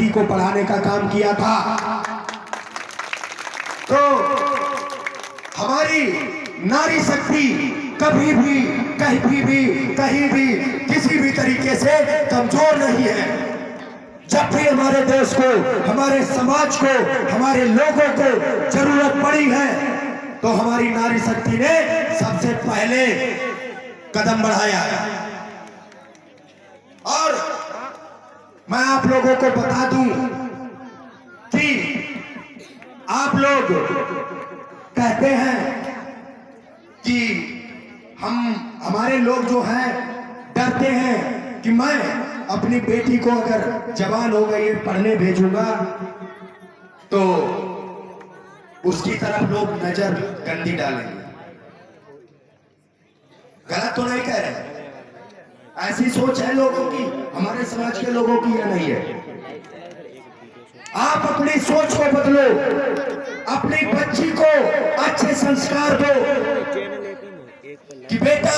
शक्ति को बढ़ाने का काम किया था। तो हमारी नारी शक्ति कभी भी कहीं भी किसी भी तरीके से कमजोर नहीं है। जब भी हमारे देश को, हमारे समाज को, हमारे लोगों को जरूरत पड़ी है तो हमारी नारी शक्ति ने सबसे पहले कदम बढ़ाया है। और मैं आप लोगों को बता दूं कि आप लोग कहते हैं कि हमारे लोग जो हैं डरते हैं कि मैं अपनी बेटी को अगर जवान हो गई है पढ़ने भेजूंगा तो उसकी तरफ लोग नजर गंदी डालेंगे। गलत तो नहीं कह रहे? ऐसी सोच है लोगों की, हमारे समाज के लोगों की या नहीं है? आप अपनी सोच को बदलो, अपनी बच्ची को अच्छे संस्कार दो कि बेटा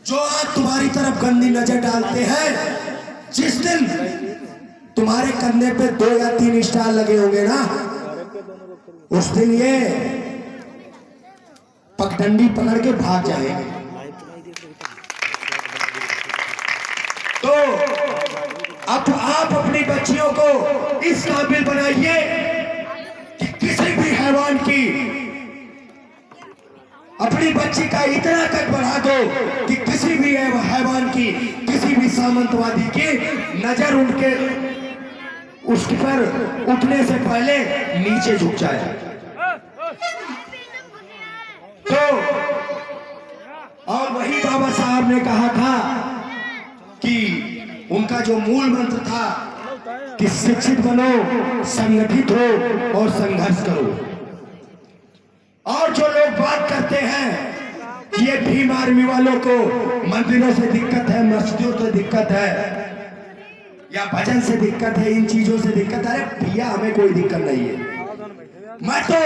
जो आज तुम्हारी तरफ गंदी नजर डालते हैं, जिस दिन तुम्हारे कंधे पे 2 या 3 स्टार लगे होंगे ना, उस दिन ये पगडंडी पकड़ के भाग जाएंगे। तो अब आप अपनी बच्चियों को इस काबिल बनाइए कि किसी भी हैवान की, अपनी बच्ची का इतना कद बढ़ा दो कि किसी भी हैवान की, किसी भी सामंतवादी की नजर उस पर उठने से पहले नीचे झुक जाए। तो और वही बाबा साहब ने कहा था कि उनका जो मूल मंत्र था कि शिक्षित बनो, संगठित हो और संघर्ष करो। और जो लोग बात करते हैं कि ये भीम आर्मी वालों को मंदिरों से दिक्कत है, मस्जिदों से दिक्कत है या भजन से दिक्कत है, इन चीजों से दिक्कत है, भैया हमें कोई दिक्कत नहीं है। मैं तो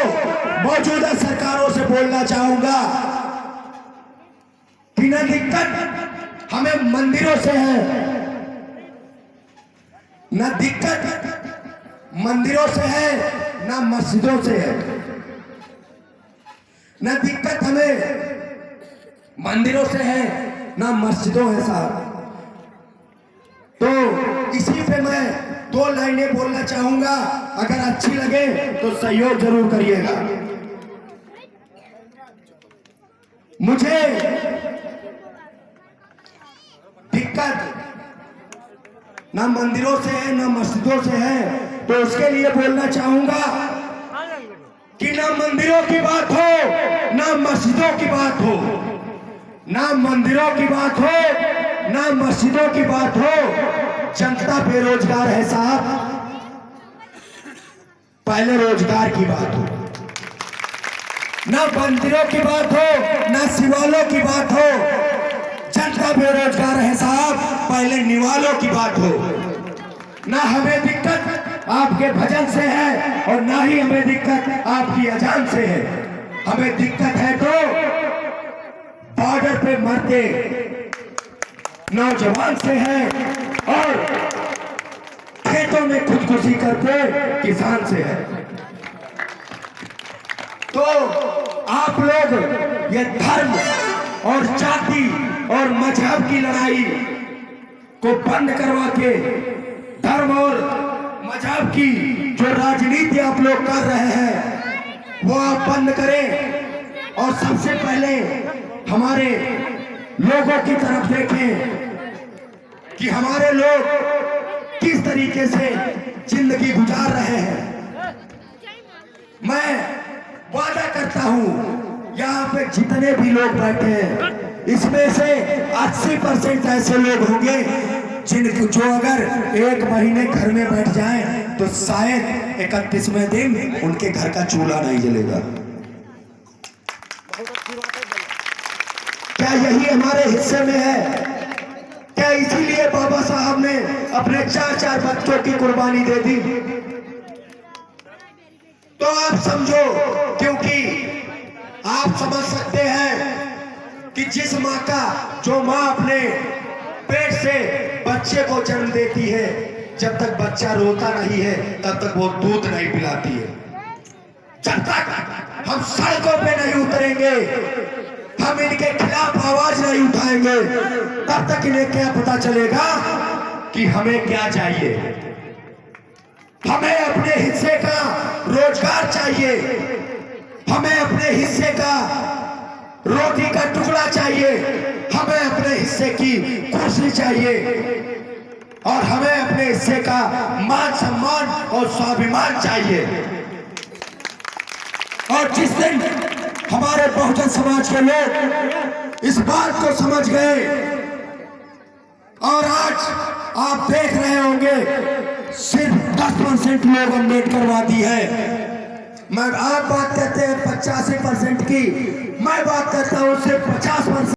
मौजूदा सरकारों से बोलना चाहूंगा कि न दिक्कत हमें मंदिरों से है, न दिक्कत मंदिरों से है, न मस्जिदों से है। न दिक्कत हमें मंदिरों से है, न मस्जिदों है साहब। तो इसी पे मैं 2 लाइनें बोलना चाहूंगा, अगर अच्छी लगे तो सहयोग जरूर करिएगा। मुझे दिक्कत ना मंदिरों से है ना मस्जिदों से है, तो उसके लिए बोलना चाहूंगा कि ना मंदिरों की बात हो, ना मस्जिदों की बात हो, ना मंदिरों की बात हो, ना मस्जिदों की बात हो, जनता बेरोजगार है साहब, पहले रोजगार की बात हो। ना मंदिरों की बात हो, ना शिवालयों की बात हो, जनता बेरोजगार है साहब, पहले निवालों की बात हो। ना हमें दिक्कत आपके भजन से है और ना ही हमें दिक्कत आपकी अजान से है। हमें दिक्कत है तो बॉर्डर पे मरते नौजवान से है और खेतों में खुदकुशी करते किसान से है। तो आप लोग ये धर्म और जाति और मजहब की लड़ाई को बंद करवा के धर्म और मजहब की जो राजनीति आप लोग कर रहे हैं वो आप बंद करें और सबसे पहले हमारे लोगों की तरफ देखें कि हमारे लोग किस तरीके से जिंदगी गुजार रहे हैं। मैं वादा करता हूं यहाँ पे जितने भी लोग बैठे हैं इसमें से 80% ऐसे लोग होंगे जिनको जो अगर 1 महीने घर में बैठ जाएं तो शायद 31वें दिन उनके घर का चूल्हा नहीं जलेगा। क्या यही हमारे हिस्से में है? क्या इसीलिए बाबा साहब ने अपने 4 बच्चों की कुर्बानी दे दी? तो आप समझो, क्योंकि आप समझ सकते हैं कि जिस माँ का, जो माँ अपने पेट से बच्चे को जन्म देती है, जब तक बच्चा रोता नहीं है तब तक वो दूध नहीं पिलाती है। जब तक हम सड़कों पे नहीं उतरेंगे, हम इनके खिलाफ आवाज नहीं उठाएंगे, तब तक इन्हें क्या पता चलेगा कि हमें क्या चाहिए। हमें अपने हिस्से का रोजगार चाहिए, हमें अपने हिस्से का रोटी का टुकड़ा चाहिए, हमें अपने हिस्से की कुर्सी चाहिए और हमें अपने हिस्से का मान सम्मान और स्वाभिमान चाहिए। और जिस दिन हमारे बहुजन समाज के लोग इस बात को समझ गए और आज आप देख रहे होंगे सिर्फ 10% लोग अम्बेडकरवादी है। मैं आप बात करते हैं 85% की, मैं बात करता हूं सिर्फ 50%।